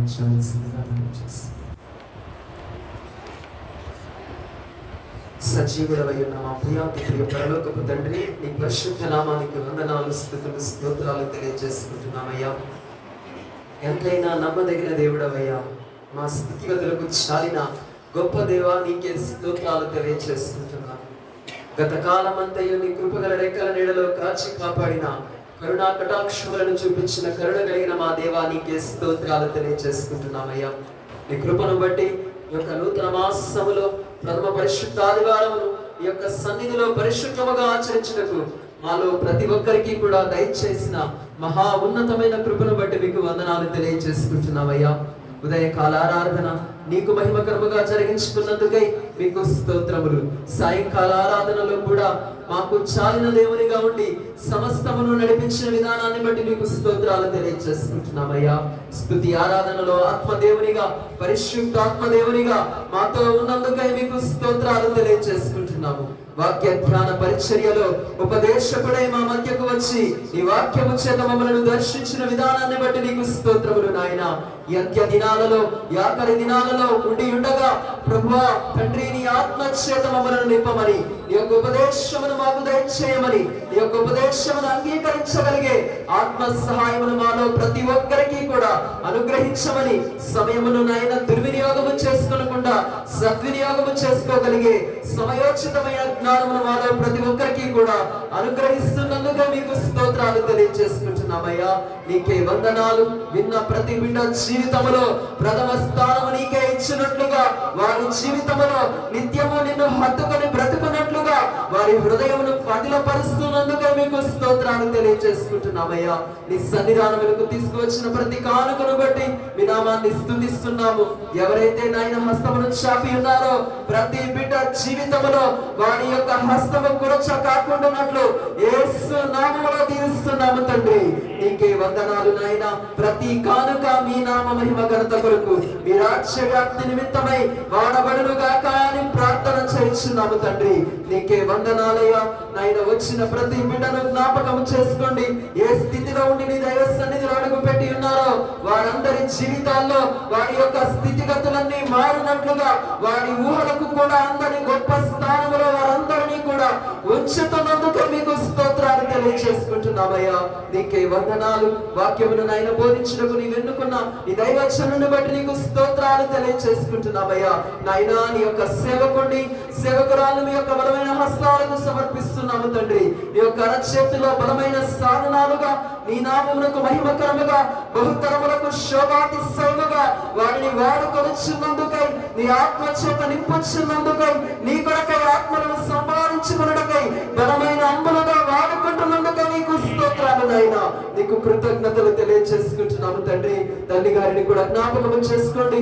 ఆహ్వానించవలసిందిగా మనం చేస్తాం. సజీవుడవై ఉన్న మా ప్రియాతి ప్రియ పరలోకపు తండ్రి, నీ పరిశుద్ధ నామానికి వందనాలు, స్తుతులు, స్తోత్రాలు తెలియజేసుకుంటున్నామయ్యా. ఎంతైనా నమ్మదగిన దేవుడవయ్యా, మా స్థితిగతులకు చాలిన గొప్ప దేవా, నీకే స్తోత్రాలు తెలియజేసుకుంటున్నాను. గత కాలమంతయు నీ కృపగల రెక్కల నీడలో కాచి కాపాడిన కరుణా కటాక్షములను చూపించిన కరుణ కలిగిన మా దేవా, నీకే స్తోత్రాలు తెలియజేసుకుంటున్నామయ్యా. నీ కృపను బట్టి ఈ యొక్క నూతన మాసములో ప్రథమ పరిశుద్ధ ఆదివారమును ఈ యొక్క సన్నిధిలో పరిశుద్ధముగా ఆచరించుటకు మాలో ప్రతి ఒక్కరికి కూడా దయచేసిన మహా ఉన్నతమైన కృపను బట్టి మీకు వందనాలు తెలియజేసుకుంటున్నామయ్యా. ఉదయకాల ఆరాధన నీకు మహిమకరముగా జరిగించుకున్నందుకై మీకు స్తోత్రములు. సాయంకాల ఆరాధనలో కూడా మాకు చాలిన దేవునిగా ఉండి సమస్తమును నడిపించిన విధానాన్ని బట్టి మీకు స్తోత్రాలు తెలియజేసుకుంటున్నామయ్యా. స్తుతి ఆరాధనలో ఆత్మదేవునిగా, పరిశుద్ధాత్మదేవునిగా మాతో ఉన్నందుకై మీకు స్తోత్రాలు తెలియజేసుకుంటున్నాము. వాక్య ధ్యాన పరిచర్యలో ఉపదేశకుడై మా మధ్యకు వచ్చి నీ వాక్యము చేత మమ్మలను దర్శించిన విధానాన్ని బట్టి నీకు స్తోత్రములు నాయన. ఈ అంత్య దినాలలో, ఆఖరి దినాలలో ఉండి ఉండగా ప్రభువా తండ్రి, నీ ఆత్మ చేత మమ్మలను నింపమని, నీ యొక్క ఉపదేశమును మాకు దయచేయమని, నీ యొక్క ఉపదేశమును అంగీకరించగలిగే ఆత్మ సహాయమును మాలో ప్రతి ఒక్కరికి కూడా అనుగ్రహించమని, సమయమును నాయన దుర్వినియోగము చేసుకోకుండా సద్వినియోగము చేసుకోగలిగే సమయోచితమైన జ్ఞానమును మాలో ప్రతి ఒక్కరికి కూడా అనుగ్రహిస్తున్నందుకు మీకు స్తోత్రాలు తెలియజేసుకుంటున్నామయ్యా. నీకే వందనాలు. విన్న ప్రతి బిడ్డ జీవితములో ప్రథమ స్థానము నీకే ఇచ్చినట్లుగా, వారి జీవితములో నిత్యము నిన్ను హత్తుకొని బ్రతుకున్నట్లుగా వారి హృదయమును పదిలపరుస్తున్నందుకే మీకు స్తోత్రాలు తెలియజేసుకుంటున్నామయ్యా. నీ సన్నిధానములకు తీసుకువచ్చిన ప్రతి కానుకను బట్టి మీ నామాన్ని స్తుతిస్తున్నాము. ఎవరైతే నాయన హస్తమును చాపి ఉన్నారో ప్రతి బిడ్డ జీవితములో వారి యొక్క హస్తము కురచ కాకుండానట్లు యేసు నామములో దీవిస్తున్నాము తండ్రి. నీకే వందనాలు నాయన. ప్రతి కానుక మీ నామ మహిమ ఘనత కొరకు, మీ రాజ్య వ్యాప్తి నిమిత్తమై వాడబడును గాక అని ప్రార్థన చేస్తున్నాము తండ్రి. నీకే వందనాలయ్యా నాయన. వచ్చిన ప్రతి బిడ్డను జ్ఞాపకం చేసుకోండి. ఏ స్థితిలో ఉండి నీ దైవ సన్నిధిలో అడుగు పెట్టి ఉన్నారో వారందరి జీవితాల్లో వారి యొక్క స్థితిగతులన్నీ మారినట్లుగా, వారి ఊహలకు కూడా అందరి గొప్ప స్థానంలో వారందరినీ కూడా ఉంచుతున్నందుకు మీకు స్తోత్రాలు తెలియజేసుకుంటున్నామయ్యా. నీకే వందనాలు. వాక్యమును నాయన బోధించుటకు నీవు ఎన్నుకున్న నీ దైవజనుని బట్టి నీకు స్తోత్రాలు తెలియజేసుకుంటున్నామయ్యా. నాయన నీ యొక్క సేవకుడిని, సేవకురాలు మీ యొక్క బలమైన హస్తాలకు సమర్పిస్తున్నాము తండ్రి. నీ యొక్క అరచేతిలో బలమైన సాధనాలుగా, నీ నామమునకు మహిమకరముగా, బహుతరములకు శోభాతిశయముగా వారిని వాడుకొనుచున్నందుకై, నీ ఆత్మ చేత నింపుచున్నందుకై, నీ కొరకై ఆత్మలను సంపాదించుకున్నకై బలమైన అంబులుగా వాడుకుంటున్నందుకై నీకు స్తోత్రాలు నాయనా. నీకు కృతజ్ఞతలు తెలియజేసుకుంటున్నాము తండ్రి. తల్లి గారిని కూడా జ్ఞాపకం చేసుకోండి.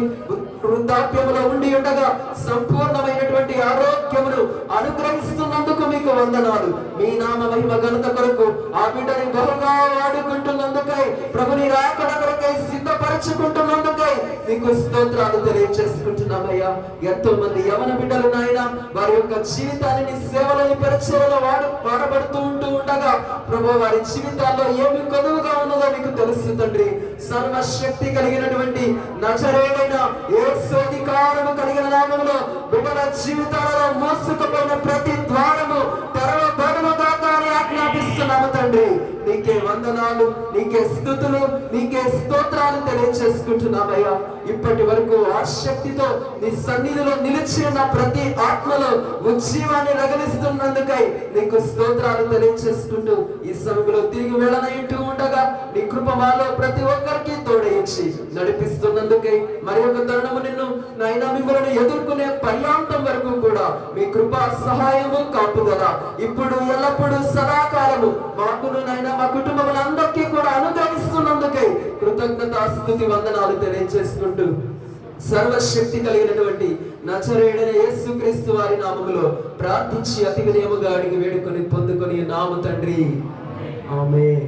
వృద్ధాప్యములో ఉండి ఉండగా సంపూర్ణమైనటువంటి ఆరోగ్యమును అనుగ్రహిస్తున్నందుకు మీకు వందనాలు. మీ నామ మహిమ ఘనత కొరకు ఆ బిడ్డని బహుగా వాడుకుంటున్నందుకై, ప్రభుని రాకడ కొరకై సిద్ధపరచుకుంటున్నందుకై మీకు స్తోత్రాలు తెలియజేసుకుంటున్నామయ్యా. ఎంతో మంది యవన బిడ్డలు నాయన వారి యొక్క జీవితాన్ని సేవలని పరిచయలో వాడబడుతూ ఉండగా ప్రభు వారి జీవితాల్లో ఏమి కొదువుగా ఉన్నదో మీకు తెలుసు తండ్రి. సర్వశక్తి కలిగినటువంటి నజరేయుడైన యేసు అధికారము కలిగిన నామములో బిడ్డల జీవితాలలో మోసుకుపోయిన ప్రతి ద్వారము తెరవబడును గాక అని ఆజ్ఞాపిస్తున్నాము తండ్రి. నీకే వందనాలు, నీకే స్తుతులు, నీకే స్తోత్రాలు తెలియజేసుకుంటున్నామయ్యా. ఇప్పటి వరకు ఆసక్తితో నీ సన్నిధిలో నిలిచి ఉన్న ప్రతి ఆత్మలో ఉజ్జీవాన్ని రగిలిస్తున్నందుకై నీకు స్తోత్రాలు తెలియజేసుకుంటూ ఈ సమయంలో తిరిగి వెళ్ళనట్టు ఉండగా నీ కృప మాలో ప్రతి ఒక్కరికి తోడయించి నడిపిస్తున్నందుకై మరి ఒక తరుణము నిన్ను నాయనా మిమ్మల్ని ఎదుర్కొనే పర్యాంతం వరకు కూడా మీ కృపా సహాయము కాపుదల ఇప్పుడు ఎల్లప్పుడూ సదాకాలము మాకును నాయన మా కుటుంబములందరికీ కూడా అనుగ్రహిస్తున్నందుకై కృతజ్ఞతాస్తుతి వందనాలు తెలియజేసుకుంటూ సర్వశక్తి కలిగినటువంటి నజరేయుడైన యేసుక్రీస్తు వారి నామములో ప్రార్థించి అతి వినయముగా అడిగి వేడుకొని పొందుకొని నాము తండ్రి. ఆమేన్.